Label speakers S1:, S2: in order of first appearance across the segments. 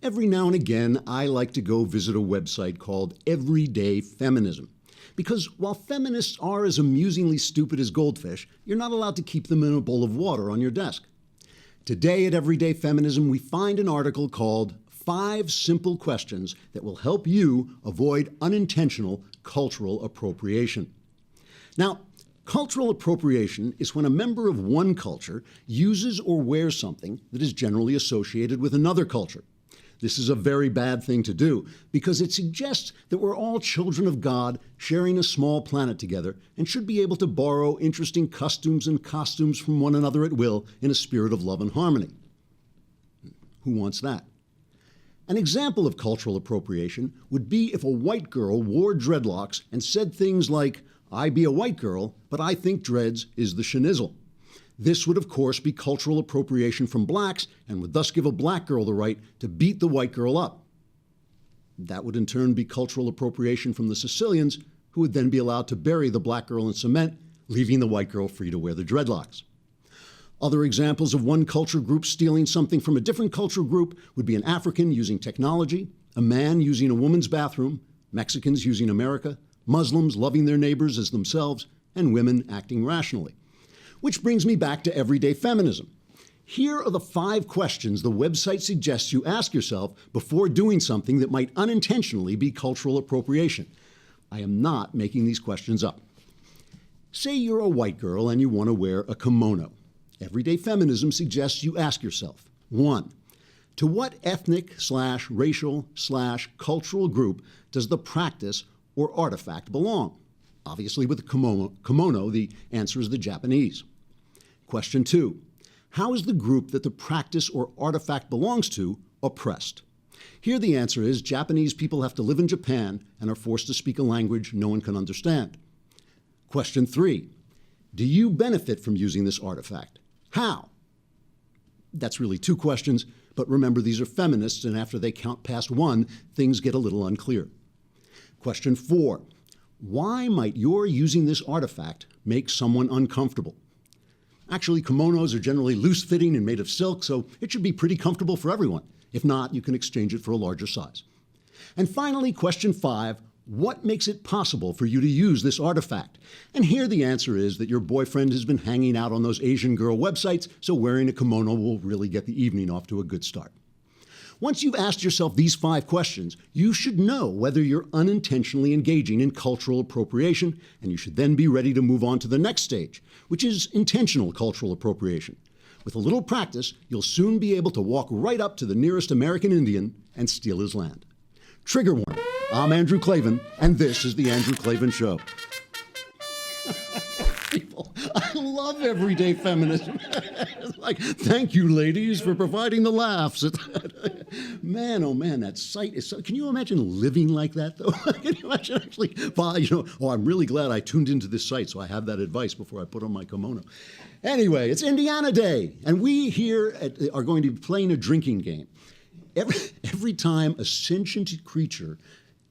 S1: Every now and again, I like to go visit a website called Everyday Feminism. Because while feminists are as amusingly stupid as goldfish, you're not allowed to keep them in a bowl of water on your desk. Today at Everyday Feminism, we find an article called 5 Simple Questions That Will Help You Avoid Unintentional Cultural Appropriation. Now, cultural appropriation is when a member of one culture uses or wears something that is generally associated with another culture. This is a very bad thing to do because it suggests that we're all children of God sharing a small planet together and should be able to borrow interesting costumes and costumes from one another at will in a spirit of love and harmony. Who wants that? An example of cultural appropriation would be if a white girl wore dreadlocks and said things like, "I be a white girl, but I think dreads is the schnizzle." This would, of course, be cultural appropriation from blacks and would thus give a black girl the right to beat the white girl up. That would in turn be cultural appropriation from the Sicilians, who would then be allowed to bury the black girl in cement, leaving the white girl free to wear the dreadlocks. Other examples of one culture group stealing something from a different culture group would be an African using technology, a man using a woman's bathroom, Mexicans using America, Muslims loving their neighbors as themselves, and women acting rationally. Which brings me back to everyday feminism. Here are the 5 questions the website suggests you ask yourself before doing something that might unintentionally be cultural appropriation. I am not making these questions up. Say you're a white girl and you want to wear a kimono. Everyday feminism suggests you ask yourself, 1. To what ethnic/racial/cultural group does the practice or artifact belong? Obviously, with a kimono, the answer is the Japanese. Question 2, how is the group that the practice or artifact belongs to oppressed? Here the answer is Japanese people have to live in Japan and are forced to speak a language no one can understand. Question 3, do you benefit from using this artifact? How? That's really 2 questions, but remember these are feminists, and after they count past 1, things get a little unclear. Question 4, why might your using this artifact make someone uncomfortable? Actually, kimonos are generally loose-fitting and made of silk, so it should be pretty comfortable for everyone. If not, you can exchange it for a larger size. And finally, question 5, what makes it possible for you to use this artifact? And here the answer is that your boyfriend has been hanging out on those Asian girl websites, so wearing a kimono will really get the evening off to a good start. Once you've asked yourself these 5 questions, you should know whether you're unintentionally engaging in cultural appropriation, and you should then be ready to move on to the next stage, which is intentional cultural appropriation. With a little practice, you'll soon be able to walk right up to the nearest American Indian and steal his land. Trigger warning, I'm Andrew Klavan, and this is The Andrew Klavan Show. People, I love everyday feminism. It's like, thank you, ladies, for providing the laughs. Man, oh man, that site is so... Can you imagine living like that, though? Can you imagine actually, I'm really glad I tuned into this site, so I have that advice before I put on my kimono. Anyway, it's Indiana Day, and we here are going to be playing a drinking game. Every time a sentient creature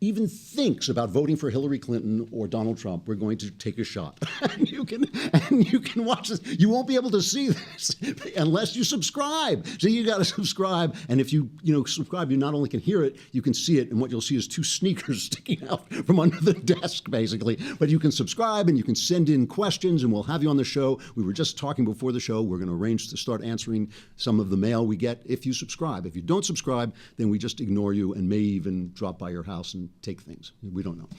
S1: even thinks about voting for Hillary Clinton or Donald Trump, we're going to take a shot. and you can watch this. You won't be able to see this unless you subscribe. So you got to subscribe. And if you subscribe, you not only can hear it, you can see it. And what you'll see is 2 sneakers sticking out from under the desk, basically. But you can subscribe and you can send in questions and we'll have you on the show. We were just talking before the show. We're going to arrange to start answering some of the mail we get if you subscribe. If you don't subscribe, then we just ignore you and may even drop by your house and take things. We don't know.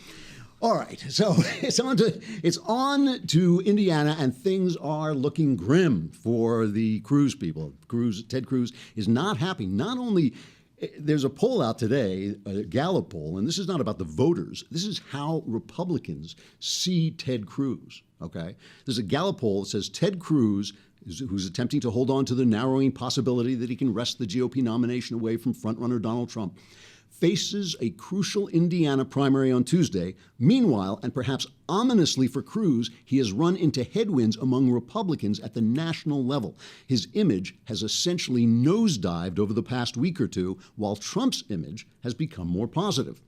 S1: All right, so it's on to Indiana, and things are looking grim for the Cruz people. Ted Cruz is not happy. Not only there's a poll out today, a Gallup poll, and this is not about the voters. This is how Republicans see Ted Cruz. Okay, there's a Gallup poll that says Ted Cruz, who's attempting to hold on to the narrowing possibility that he can wrest the GOP nomination away from frontrunner Donald Trump, faces a crucial Indiana primary on Tuesday. Meanwhile, and perhaps ominously for Cruz, he has run into headwinds among Republicans at the national level. His image has essentially nosedived over the past week or two, while Trump's image has become more positive.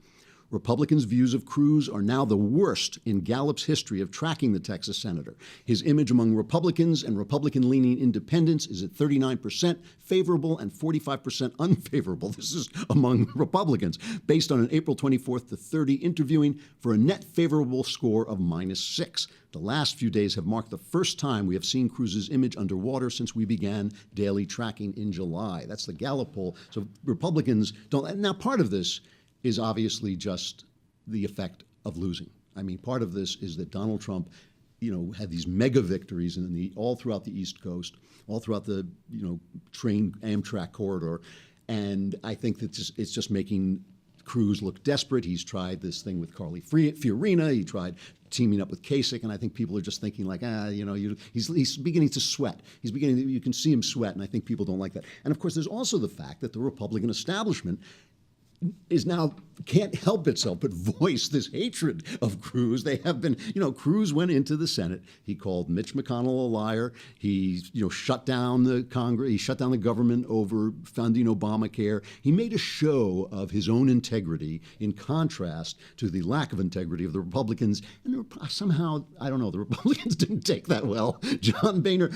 S1: Republicans' views of Cruz are now the worst in Gallup's history of tracking the Texas senator. His image among Republicans and Republican-leaning independents is at 39% favorable and 45% unfavorable. This is among Republicans, based on an April 24th to 30 interviewing for a net favorable score of -6. The last few days have marked the first time we have seen Cruz's image underwater since we began daily tracking in July. That's the Gallup poll. So Republicans don't. Now, part of this is obviously just the effect of losing. I mean, part of this is that Donald Trump, had these mega victories all throughout the East Coast, all throughout the, train Amtrak corridor. And I think that it's just making Cruz look desperate. He's tried this thing with Carly Fiorina. He tried teaming up with Kasich, and I think people are just thinking like, he's beginning to sweat. You can see him sweat, and I think people don't like that. And of course, there's also the fact that the Republican establishment can't help itself but voice this hatred of Cruz. They have been, Cruz went into the Senate. He called Mitch McConnell a liar. He, shut down the Congress. He shut down the government over funding Obamacare. He made a show of his own integrity in contrast to the lack of integrity of the Republicans. And somehow, I don't know, the Republicans didn't take that well. John Boehner,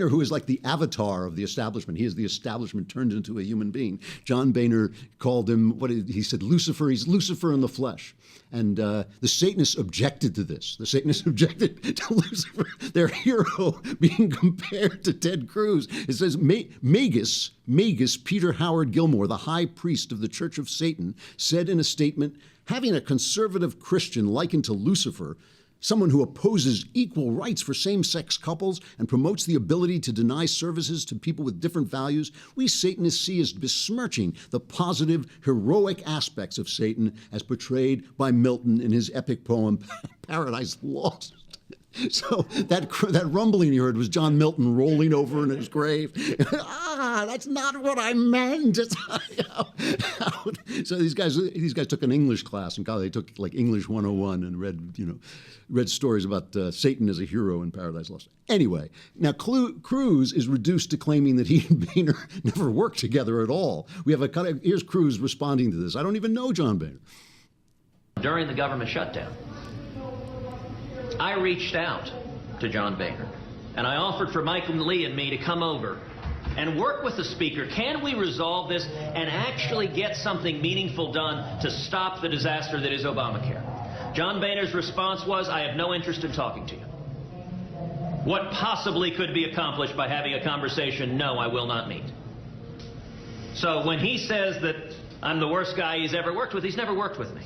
S1: who is like the avatar of the establishment. He is the establishment turned into a human being. John Boehner called him, he said, Lucifer. He's Lucifer in the flesh. And the Satanists objected to this. The Satanists objected to Lucifer, their hero, being compared to Ted Cruz. It says, Magus, Peter Howard Gilmore, the high priest of the Church of Satan, said in a statement, having a conservative Christian likened to Lucifer, someone who opposes equal rights for same-sex couples and promotes the ability to deny services to people with different values, we Satanists see as besmirching the positive, heroic aspects of Satan as portrayed by Milton in his epic poem, Paradise Lost. So that rumbling you heard was John Milton rolling over in his grave. That's not what I meant. So these guys took an English class in college. They took like English 101 and read stories about Satan as a hero in Paradise Lost. Anyway, now Cruz is reduced to claiming that he and Boehner never worked together at all. We have here's Cruz responding to this. I don't even know John Boehner.
S2: During the government shutdown, I reached out to John Boehner, and I offered for Michael Lee and me to come over and work with the Speaker. Can we resolve this and actually get something meaningful done to stop the disaster that is Obamacare? John Boehner's response was, I have no interest in talking to you. What possibly could be accomplished by having a conversation? No, I will not meet. So when he says that I'm the worst guy he's ever worked with, he's never worked with me.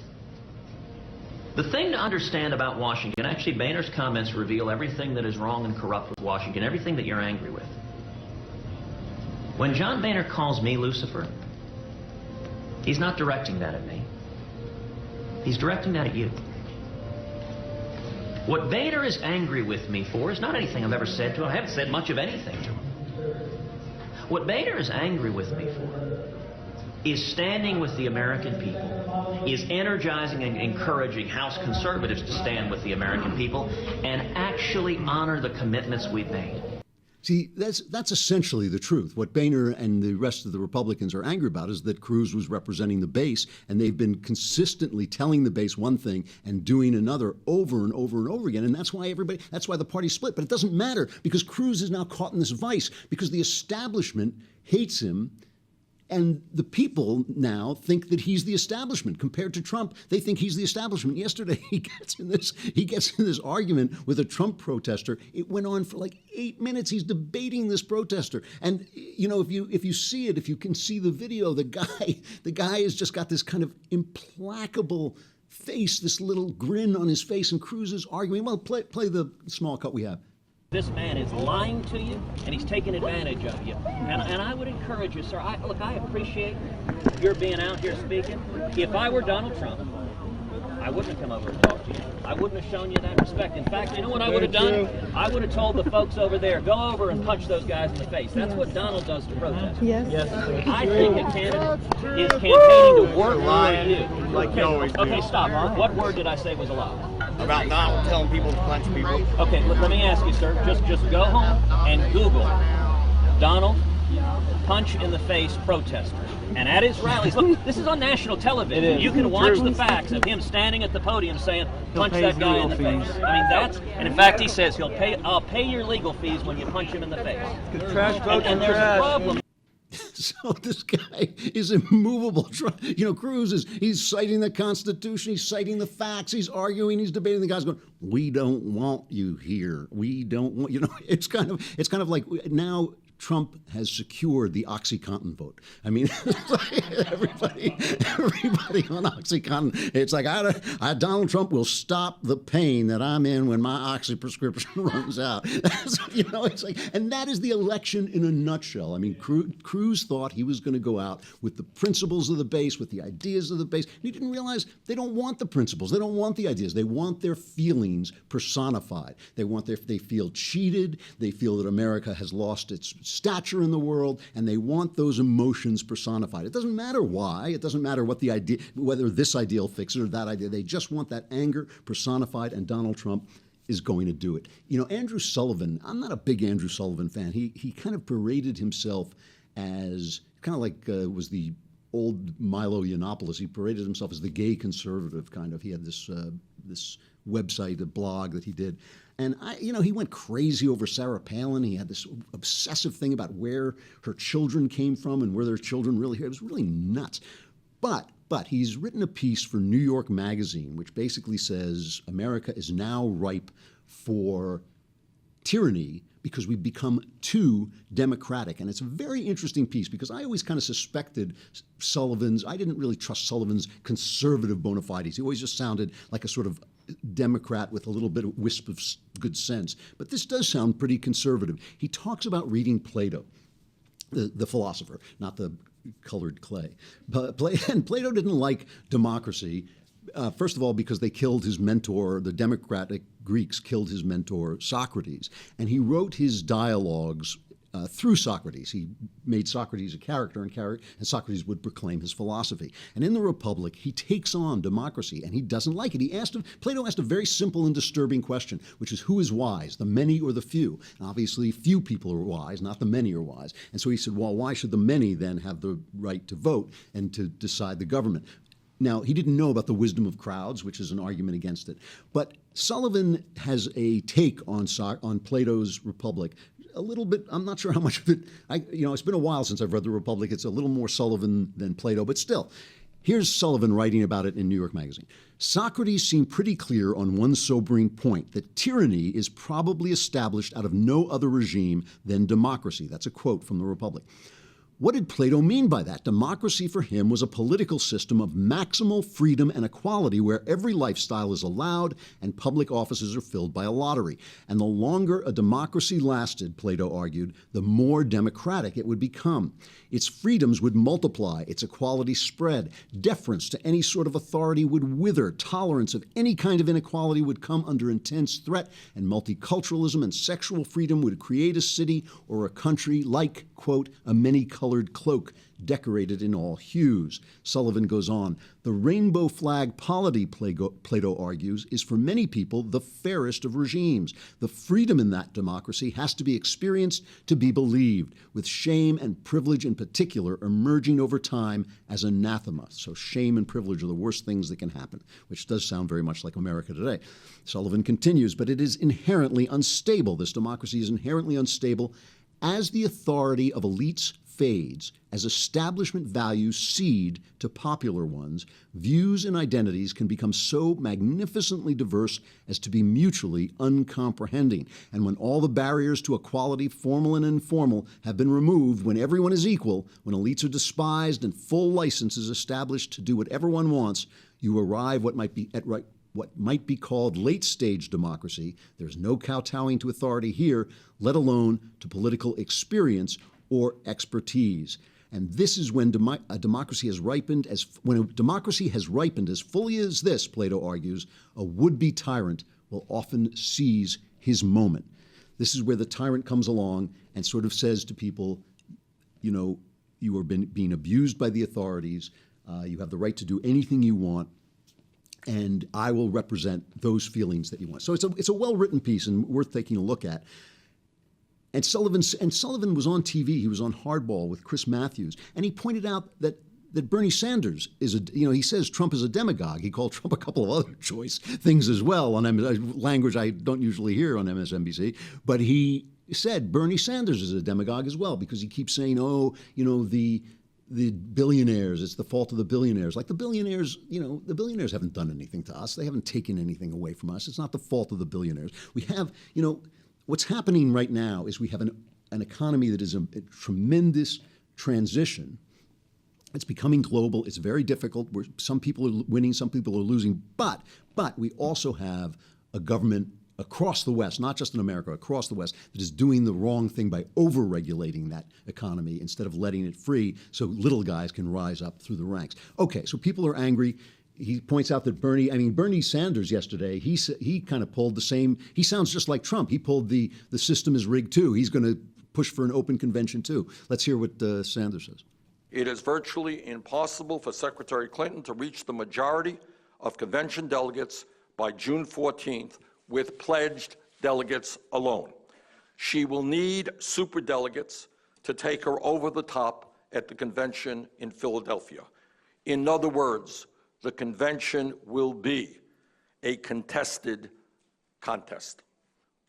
S2: The thing to understand about Washington, actually Boehner's comments reveal everything that is wrong and corrupt with Washington, everything that you're angry with. When John Boehner calls me Lucifer, he's not directing that at me. He's directing that at you. What Boehner is angry with me for is not anything I've ever said to him. I haven't said much of anything to him. What Boehner is angry with me for is standing with the American people, is energizing and encouraging House conservatives to stand with the American people and actually honor the commitments we've made.
S1: See, that's essentially the truth. What Boehner and the rest of the Republicans are angry about is that Cruz was representing the base, and they've been consistently telling the base one thing and doing another over and over and over again. And that's why the party split. But it doesn't matter, because Cruz is now caught in this vice, because the establishment hates him. And the people now think that he's the establishment. Compared to Trump, they think he's the establishment. Yesterday, he gets in this argument with a Trump protester. It went on for like 8 minutes. He's debating this protester. And if you see it, if you can see the video, the guy has just got this kind of implacable face, this little grin on his face, and Cruz is arguing. Well, play the small cut we have.
S2: This man is lying to you, and he's taking advantage of you. And I would encourage you, sir. I appreciate your being out here speaking. If I were Donald Trump, I wouldn't have come over and talked to you. I wouldn't have shown you that respect. In fact, you know what I would have done? I would have told the folks over there, go over and punch those guys in the face. That's what Donald does to protesters.
S3: Yes.
S2: I think a candidate is campaigning to work for you.
S4: Like you always do.
S2: Okay, stop. What word did I say was a lie?
S4: About Donald telling people to punch people.
S2: Okay, let me ask you, sir. Just go home and Google Donald punch in the face protesters. And at his rallies, look, this is on national television.
S3: It is.
S2: You can watch
S3: True.
S2: the facts of him standing at the podium saying, punch
S3: pay
S2: that
S3: his
S2: guy in the
S3: legal
S2: face.
S3: fees.
S2: I mean, and in fact, he says I'll pay your legal fees when you punch him in the face.
S3: Trash vote
S2: And
S3: for
S2: there's a
S3: trash.
S2: problem.
S1: So this guy is immovable. Cruz he's citing the Constitution, he's citing the facts, he's arguing, he's debating. The guy's going, "We don't want you here. We don't want." It's kind of like now Trump has secured the oxycontin vote. I mean, everybody on oxycontin. It's like Donald Trump will stop the pain that I'm in when my oxy prescription runs out. It's like, and that is the election in a nutshell. I mean, Cruz thought he was going to go out with the principles of the base, with the ideas of the base. And he didn't realize they don't want the principles, they don't want the ideas, they want their feelings personified. They feel cheated. They feel that America has lost its stature in the world, and they want those emotions personified. It doesn't matter why. It doesn't matter what the idea, whether this ideal fixes or that idea. They just want that anger personified, and Donald Trump is going to do it. Andrew Sullivan, I'm not a big Andrew Sullivan fan. He kind of paraded himself as kind of like was the old Milo Yiannopoulos. He paraded himself as the gay conservative kind of. He had this website, a blog that he did. And he went crazy over Sarah Palin. He had this obsessive thing about where her children came from and where their children really here. It was really nuts. But he's written a piece for New York Magazine, which basically says America is now ripe for tyranny because we've become too democratic. And it's a very interesting piece because I always kind of suspected I didn't really trust Sullivan's conservative bona fides. He always just sounded like a sort of Democrat with a little bit of wisp of good sense. But this does sound pretty conservative. He talks about reading Plato, the philosopher, not the colored clay. And Plato didn't like democracy, first of all, because they killed his mentor. The democratic Greeks killed his mentor, Socrates. And he wrote his dialogues through Socrates. He made Socrates a character, and Socrates would proclaim his philosophy. And in the Republic, he takes on democracy, and he doesn't like it. Plato asked a very simple and disturbing question, which is, who is wise, the many or the few? And obviously, few people are wise, not the many are wise. And so he said, well, why should the many then have the right to vote and to decide the government? Now, he didn't know about the wisdom of crowds, which is an argument against it. But Sullivan has a take on Plato's Republic. A little bit, I'm not sure how much of it, it's been a while since I've read the Republic. It's a little more Sullivan than Plato, but still. Here's Sullivan writing about it in New York Magazine. Socrates seemed pretty clear on one sobering point, that tyranny is probably established out of no other regime than democracy. That's a quote from the Republic. What did Plato mean by that? Democracy for him was a political system of maximal freedom and equality where every lifestyle is allowed and public offices are filled by a lottery. And the longer a democracy lasted, Plato argued, the more democratic it would become. Its freedoms would multiply, its equality spread, deference to any sort of authority would wither, tolerance of any kind of inequality would come under intense threat, and multiculturalism and sexual freedom would create a city or a country like, quote, a many-colored cloak decorated in all hues. Sullivan goes on, the rainbow flag polity, Plato argues, is for many people the fairest of regimes. The freedom in that democracy has to be experienced to be believed, with shame and privilege in particular emerging over time as anathema. So shame and privilege are the worst things that can happen, which does sound very much like America today. Sullivan continues, but it is inherently unstable. This democracy is inherently unstable as the authority of elites fades, as establishment values cede to popular ones, views and identities can become so magnificently diverse as to be mutually uncomprehending. And when all the barriers to equality, formal and informal, have been removed, when everyone is equal, when elites are despised and full license is established to do whatever one wants, you arrive what might be called late-stage democracy. There's no kowtowing to authority here, let alone to political experience or expertise. And this is when a democracy has ripened as fully as this, Plato argues, a would-be tyrant will often seize his moment. This is where the tyrant comes along and sort of says to people, you are being abused by the authorities, you have the right to do anything you want, and I will represent those feelings that you want. So it's a well-written piece and worth taking a look at. And Sullivan was on TV. He was on Hardball with Cruzs Matthews, and he pointed out that Bernie Sanders is he says Trump is a demagogue. He called Trump a couple of other choice things as well on language I don't usually hear on MSNBC. But he said Bernie Sanders is a demagogue as well, because he keeps saying, the billionaires, it's the fault of the billionaires. Like the billionaires haven't done anything to us. They haven't taken anything away from us. It's not the fault of the billionaires. We have, what's happening right now is we have an economy that is a tremendous transition. It's becoming global. It's very difficult. Some people are winning, some people are losing. But we also have a government across the West, not just in America, across the West, that is doing the wrong thing by over-regulating that economy instead of letting it free so little guys can rise up through the ranks. Okay, so people are angry. He points out that Bernie Sanders yesterday, he kind of pulled the same, he sounds just like Trump. He pulled the system is rigged too. He's going to push for an open convention too. Let's hear what Sanders says.
S3: It is virtually impossible for Secretary Clinton to reach the majority of convention delegates by June 14th with pledged delegates alone. She will need superdelegates to take her over the top at the convention in Philadelphia. In other words, the convention will be a contested contest.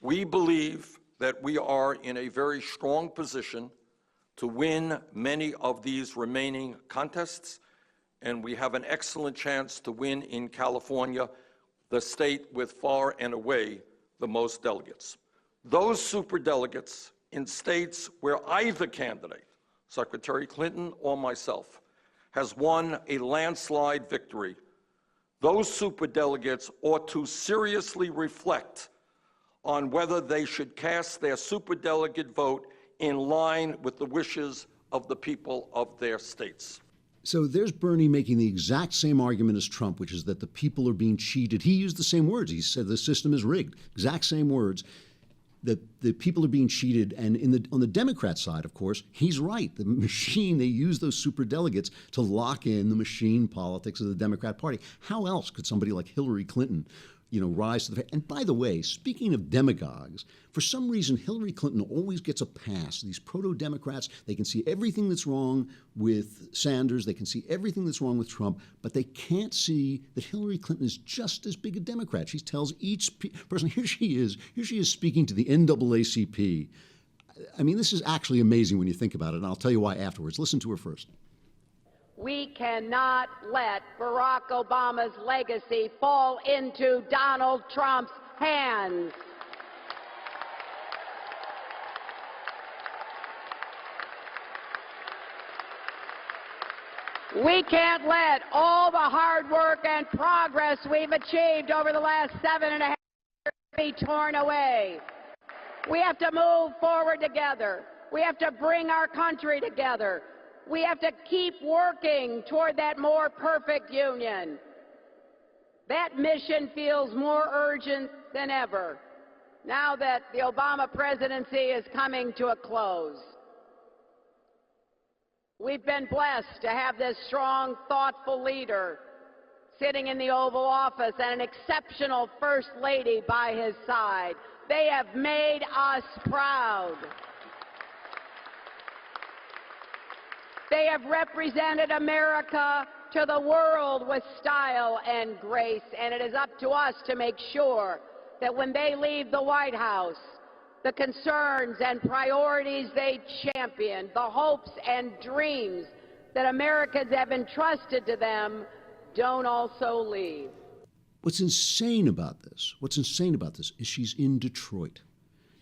S3: We believe that we are in a very strong position to win many of these remaining contests, and we have an excellent chance to win in California, the state with far and away the most delegates. Those superdelegates in states where either candidate, Secretary Clinton or myself, has won a landslide victory, those superdelegates ought to seriously reflect on whether they should cast their superdelegate vote in line with the wishes of the people of their states.
S1: So there's Bernie making the exact same argument as Trump, which is that the people are being cheated. He used the same words. He said the system is rigged. Exact same words. That the people are being cheated. And on the Democrat side, of course, he's right. The machine, they use those superdelegates to lock in the machine politics of the Democrat Party. How else could somebody like Hillary Clinton rise to the... And by the way, speaking of demagogues, for some reason, Hillary Clinton always gets a pass. These proto-Democrats, they can see everything that's wrong with Sanders, they can see everything that's wrong with Trump, but they can't see that Hillary Clinton is just as big a Democrat. She tells each person, here she is speaking to the NAACP. I mean, this is actually amazing when you think about it, and I'll tell you why afterwards. Listen to her first.
S5: We cannot let Barack Obama's legacy fall into Donald Trump's hands. We can't let all the hard work and progress we've achieved over the last 7.5 years be torn away. We have to move forward together. We have to bring our country together. We have to keep working toward that more perfect union. That mission feels more urgent than ever now that the Obama presidency is coming to a close. We've been blessed to have this strong, thoughtful leader sitting in the Oval Office and an exceptional First Lady by his side. They have made us proud. They have represented America to the world with style and grace, and it is up to us to make sure that when they leave the White House, the concerns and priorities they champion, the hopes and dreams that Americans have entrusted to them, don't also leave.
S1: What's insane about this is she's in Detroit.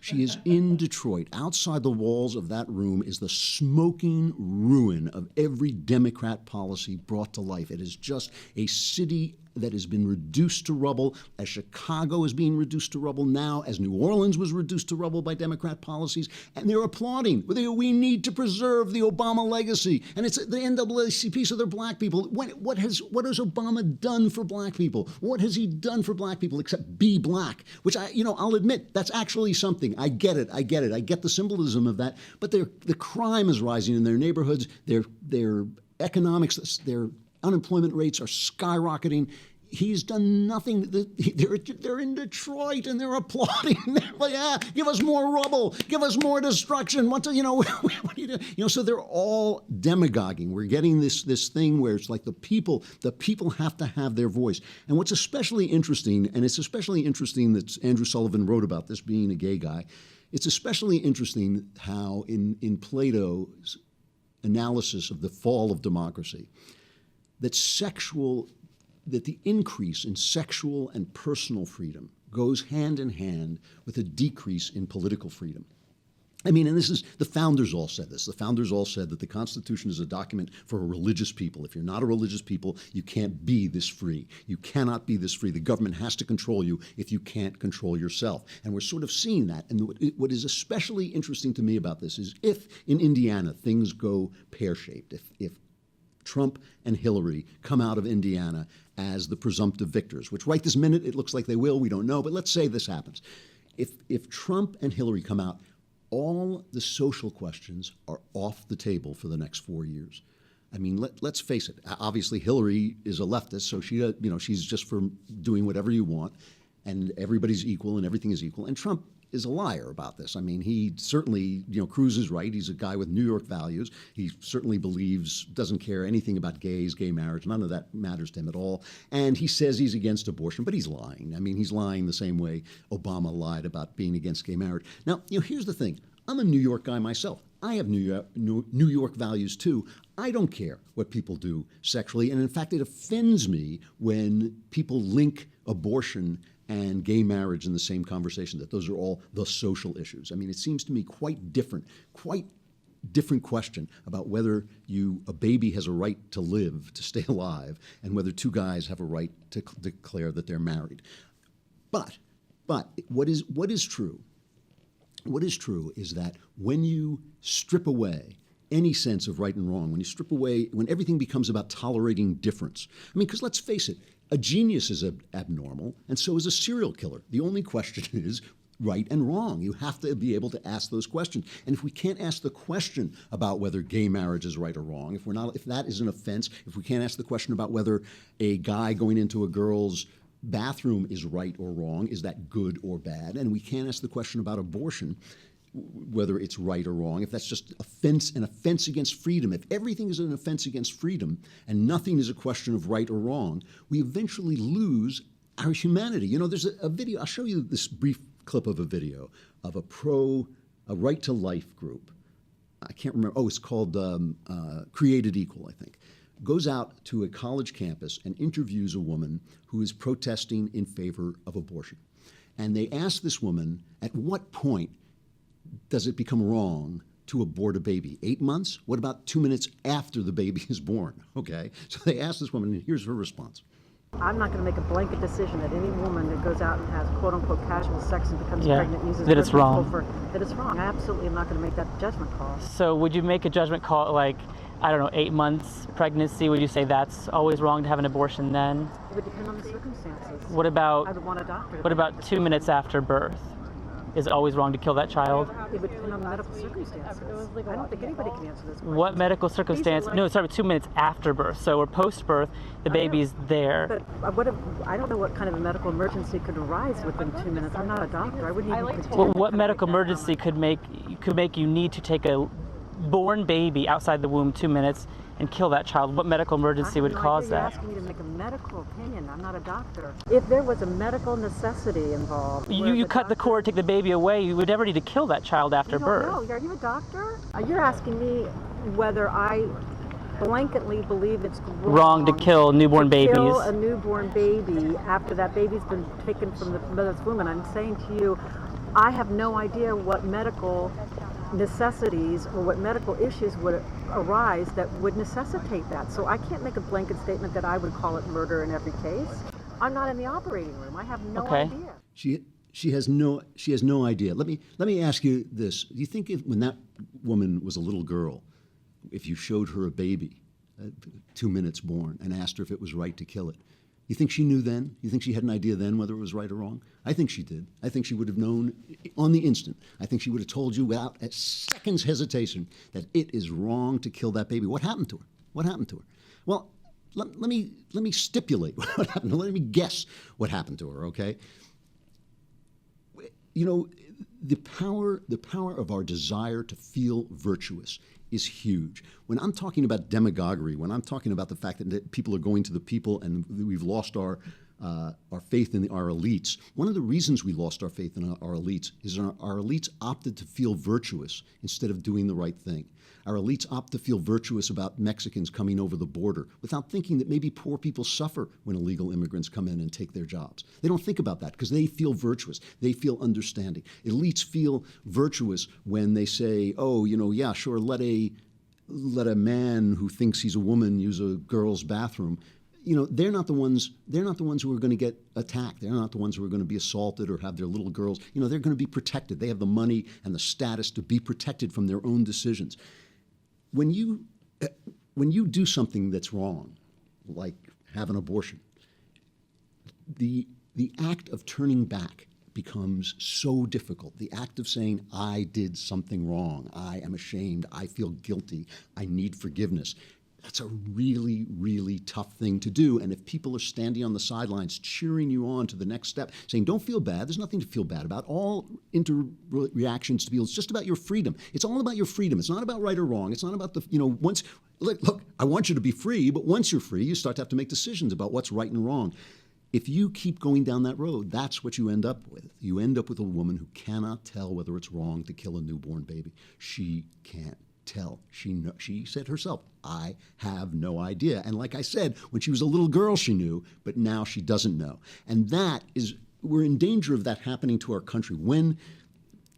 S1: She is in Detroit. Outside the walls of that room is the smoking ruin of every Democrat policy brought to life. It is just a city that has been reduced to rubble, as Chicago is being reduced to rubble now, as New Orleans was reduced to rubble by Democrat policies, and they're applauding. We need to preserve the Obama legacy, and it's the NAACP, so they're black people. What has Obama done for black people? What has he done for black people except be black? Which I'll admit, that's actually something. I get it. I get the symbolism of that, but the crime is rising in their neighborhoods. Their economics, their unemployment rates are skyrocketing. he's done nothing. They're in Detroit and they're applauding. They're like, yeah, give us more rubble, give us more destruction. What do you know? What do you do? You know, so they're all demagoguing. We're getting this thing where it's like the people have to have their voice. And what's especially interesting, and it's especially interesting that Andrew Sullivan wrote about this, being a gay guy. It's especially interesting how in Plato's analysis of the fall of democracy, that the increase in sexual and personal freedom goes hand in hand with a decrease in political freedom. I mean, and the founders all said this. The founders all said that the Constitution is a document for a religious people. If you're not a religious people, you can't be this free. You cannot be this free. The government has to control you if you can't control yourself. And we're sort of seeing that. And what is especially interesting to me about this is if in Indiana things go pear-shaped, if Trump and Hillary come out of Indiana as the presumptive victors, which right this minute it looks like they will, we don't know, but let's say this happens. If Trump and Hillary come out, all the social questions are off the table for the next 4 years. I mean, let's face it. Obviously, Hillary is a leftist, so she's just for doing whatever you want, and everybody's equal and everything is equal. And Trump is a liar about this. I mean, he certainly, Cruz is right. He's a guy with New York values. He certainly doesn't care anything about gays, gay marriage. None of that matters to him at all. And he says he's against abortion, but he's lying. I mean, he's lying the same way Obama lied about being against gay marriage. Now, here's the thing. I'm a New York guy myself. I have New York values too. I don't care what people do sexually. And in fact, it offends me when people link abortion and gay marriage in the same conversation, that those are all the social issues. I mean, it seems to me quite different question about whether a baby has a right to live, to stay alive, and whether two guys have a right to declare that they're married. But what is true is that when you strip away any sense of right and wrong, when everything becomes about tolerating difference, I mean, because let's face it, a genius is abnormal, and so is a serial killer. The only question is right and wrong. You have to be able to ask those questions. And if we can't ask the question about whether gay marriage is right or wrong, if that is an offense, if we can't ask the question about whether a guy going into a girl's bathroom is right or wrong, is that good or bad, and we can't ask the question about abortion, whether it's right or wrong, if that's just an offense against freedom, if everything is an offense against freedom and nothing is a question of right or wrong, we eventually lose our humanity. There's a video, I'll show you this brief clip of a video of a Right to Life group. I can't remember, it's called Created Equal, I think. Goes out to a college campus and interviews a woman who is protesting in favor of abortion. And they ask this woman, at what point does it become wrong to abort a baby? 8 months? What about 2 minutes after the baby is born? Okay, so they asked this woman, and here's her response.
S6: I'm not going to make a blanket decision that any woman that goes out and has quote-unquote casual sex and becomes pregnant uses
S7: that it's wrong.
S6: That it's wrong. I absolutely am not going to make that judgment call.
S7: So would you make a judgment call like, 8 months pregnancy? Would you say that's always wrong to have an abortion then?
S6: It would depend on the circumstances.
S7: What about,
S6: I would want a doctor.
S7: What about 2 minutes after birth? Is it always wrong to kill that child?
S6: It would depend on the medical circumstances. I don't think anybody can answer this question.
S7: What medical circumstance? No, sorry, 2 minutes after birth. So we're post-birth, the baby's there.
S6: But I don't know what kind of a medical emergency could arise within 2 minutes. I'm not a doctor. I wouldn't even
S7: Well, what medical emergency could make you need to take a born baby outside the womb 2 minutes and kill that child? What medical emergency would cause that?
S6: You're asking me to make a medical opinion. I'm not a doctor. If there was a medical necessity involved...
S7: You cut the cord, take the baby away, you would never need to kill that child after birth.
S6: No, are you a doctor? You're asking me whether I blanketly believe it's
S7: wrong to kill newborn babies.
S6: Kill a newborn baby after that baby's been taken from the mother's womb. And I'm saying to you, I have no idea what medical necessities or what medical issues would arise that would necessitate that. So I can't make a blanket statement that I would call it murder in every case. I'm not in the operating room. I have no idea.
S1: She has no idea. Let me ask you this. Do you think when that woman was a little girl, if you showed her a baby, 2 minutes born, and asked her if it was right to kill it, you think she knew then? You think she had an idea then whether it was right or wrong? I think she did. I think she would have known on the instant. I think she would have told you without a second's hesitation that it is wrong to kill that baby. What happened to her? What happened to her? Well, let me stipulate what happened. Let me guess what happened to her, okay? You know, the power of our desire to feel virtuous is huge. When I'm talking about demagoguery, when I'm talking about the fact that people are going to the people and we've lost our faith in our elites, one of the reasons we lost our faith in our elites is our elites opted to feel virtuous instead of doing the right thing. Our elites opt to feel virtuous about Mexicans coming over the border without thinking that maybe poor people suffer when illegal immigrants come in and take their jobs. They don't think about that because they feel virtuous. They feel understanding. Elites feel virtuous when they say, oh, you know, yeah, sure, let a man who thinks he's a woman use a girl's bathroom. You know, they're not the ones who are going to get attacked. They're not the ones who are going to be assaulted or have their little girls. You know, they're going to be protected. They have the money and the status to be protected from their own decisions. When you do something that's wrong, like have an abortion, the act of turning back becomes so difficult. The act of saying, I did something wrong, I am ashamed, I feel guilty, I need forgiveness. That's a really, really tough thing to do. And if people are standing on the sidelines cheering you on to the next step, saying, don't feel bad, there's nothing to feel bad about. All reactions to people, it's just about your freedom. It's all about your freedom. It's not about right or wrong. It's not about the, you know, once, look, I want you to be free, but once you're free, you start to have to make decisions about what's right and wrong. If you keep going down that road, that's what you end up with. You end up with a woman who cannot tell whether it's wrong to kill a newborn baby. She can't tell. She said herself, I have no idea. And like I said, when she was a little girl, she knew, but now she doesn't know. And we're in danger of that happening to our country when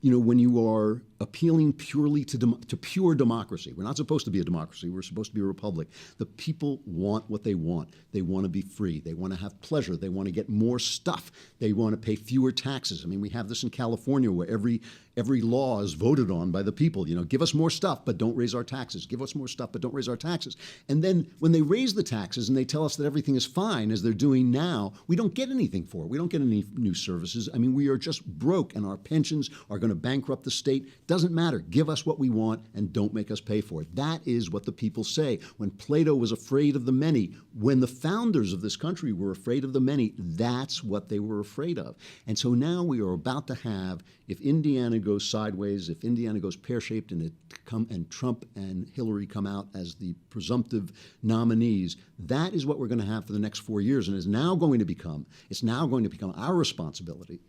S1: you are appealing purely to pure democracy. We're not supposed to be a democracy. We're supposed to be a republic. The people want what they want. They want to be free. They want to have pleasure. They want to get more stuff. They want to pay fewer taxes. I mean, we have this in California where every law is voted on by the people. You know, give us more stuff, but don't raise our taxes. Give us more stuff, but don't raise our taxes. And then when they raise the taxes and they tell us that everything is fine, as they're doing now, we don't get anything for it. We don't get any new services. I mean, we are just broke, and our pensions are going to bankrupt the state. Doesn't matter. Give us what we want and don't make us pay for it. That is what the people say. When Plato was afraid of the many, when the founders of this country were afraid of the many, that's what they were afraid of. And so now we are about to have, if Indiana goes sideways, if Indiana goes pear-shaped and Trump and Hillary come out as the presumptive nominees, that is what we're going to have for the next 4 years, and it's now going to become our responsibility.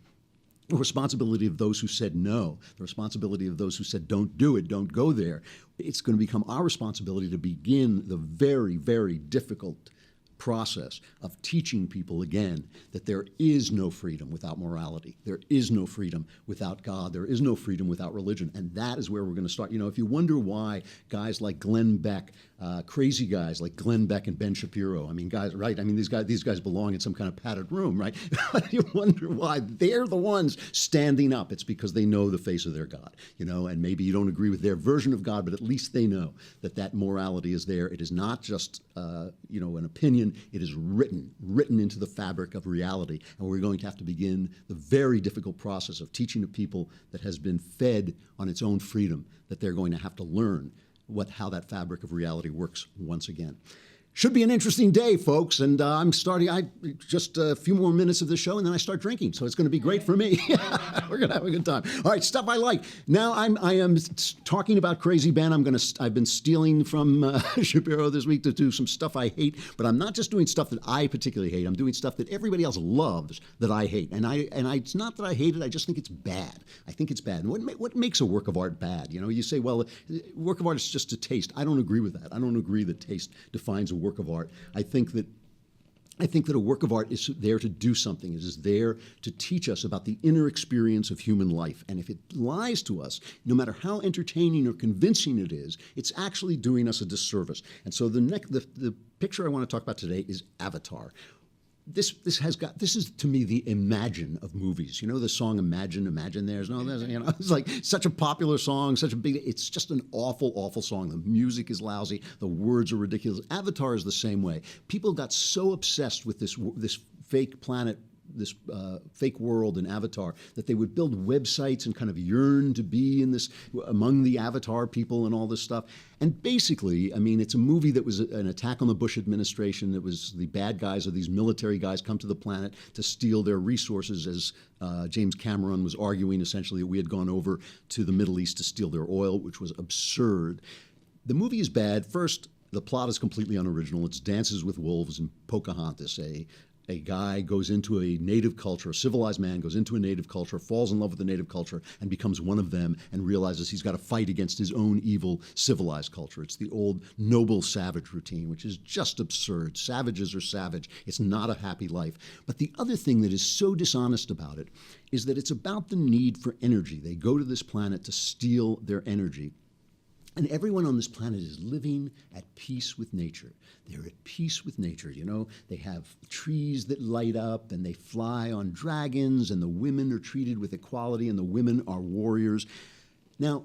S1: The responsibility of those who said no, the responsibility of those who said don't do it, don't go there. It's going to become our responsibility to begin the very, very difficult process of teaching people again that there is no freedom without morality. There is no freedom without God. There is no freedom without religion. And that is where we're going to start. You know, if you wonder why guys like Glenn Beck, crazy guys like Glenn Beck and Ben Shapiro, I mean, guys, right? I mean, these guys belong in some kind of padded room, right? You wonder why they're the ones standing up. It's because they know the face of their God, you know, and maybe you don't agree with their version of God, but at least they know that morality is there. It is not just, an opinion. It is written into the fabric of reality. And we're going to have to begin the very difficult process of teaching a people that has been fed on its own freedom, that they're going to have to learn how that fabric of reality works once again. Should be an interesting day, folks, and I'm starting. Just a few more minutes of the show, and then I start drinking. So it's going to be great for me. We're going to have a good time. All right, stuff I like. Now I am talking about Crazy Ben. I've been stealing from Shapiro this week to do some stuff I hate, but I'm not just doing stuff that I particularly hate. I'm doing stuff that everybody else loves that I hate, and it's not that I hate it. I just think it's bad. I think it's bad. And what makes a work of art bad? You know, you say, well, work of art is just a taste. I don't agree with that. I don't agree that taste defines a work of art. I think that a work of art is there to do something. It is there to teach us about the inner experience of human life. And if it lies to us, no matter how entertaining or convincing it is, it's actually doing us a disservice. And so the picture I want to talk about today is Avatar. This is to me the Imagine of movies. You know the song Imagine there's it's like such a popular song, it's just an awful, awful song. The music is lousy, the words are ridiculous. Avatar is the same way. People got so obsessed with this fake planet this fake world in Avatar, that they would build websites and kind of yearn to be in this among the Avatar people and all this stuff. And basically, I mean, it's a movie that was an attack on the Bush administration. It was the bad guys, or these military guys, come to the planet to steal their resources, as James Cameron was arguing essentially that we had gone over to the Middle East to steal their oil, which was absurd. The movie is bad. First, the plot is completely unoriginal. It's Dances with Wolves and Pocahontas. A guy goes into a native culture, a civilized man goes into a native culture, falls in love with the native culture, and becomes one of them, and realizes he's got to fight against his own evil civilized culture. It's the old noble savage routine, which is just absurd. Savages are savage. It's not a happy life. But the other thing that is so dishonest about it is that it's about the need for energy. They go to this planet to steal their energy. And everyone on this planet is living at peace with nature. They're at peace with nature, you know. They have trees that light up, and they fly on dragons, and the women are treated with equality, and the women are warriors. Now,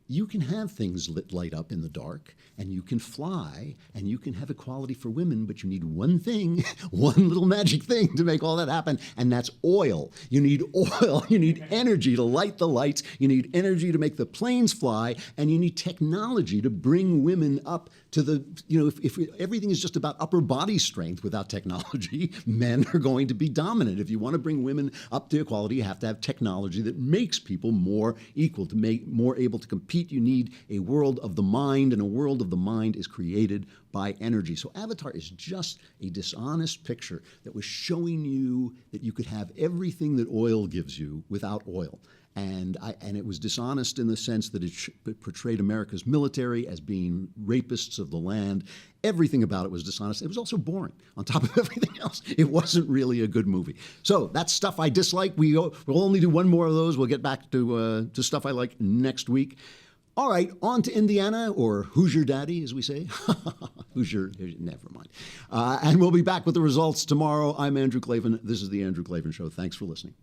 S1: you can have things that light up in the dark, and you can fly, and you can have equality for women, but you need one thing, one little magic thing to make all that happen, and that's oil. You need oil, you need energy to light the lights, you need energy to make the planes fly, and you need technology to bring women up to the, you know, if everything is just about upper body strength without technology, men are going to be dominant. If you want to bring women up to equality, you have to have technology that makes people more equal, to make more able to compete. You need a world of the mind, and a world of the mind is created by energy. So Avatar is just a dishonest picture that was showing you that you could have everything that oil gives you without oil. And it was dishonest in the sense that it portrayed America's military as being rapists of the land. Everything about it was dishonest. It was also boring. On top of everything else, it wasn't really a good movie. So that's stuff I dislike. We'll only do one more of those. We'll get back to stuff I like next week. All right, on to Indiana, or Who's Your Daddy, as we say. Never mind. And we'll be back with the results tomorrow. I'm Andrew Klavan. This is The Andrew Klavan Show. Thanks for listening.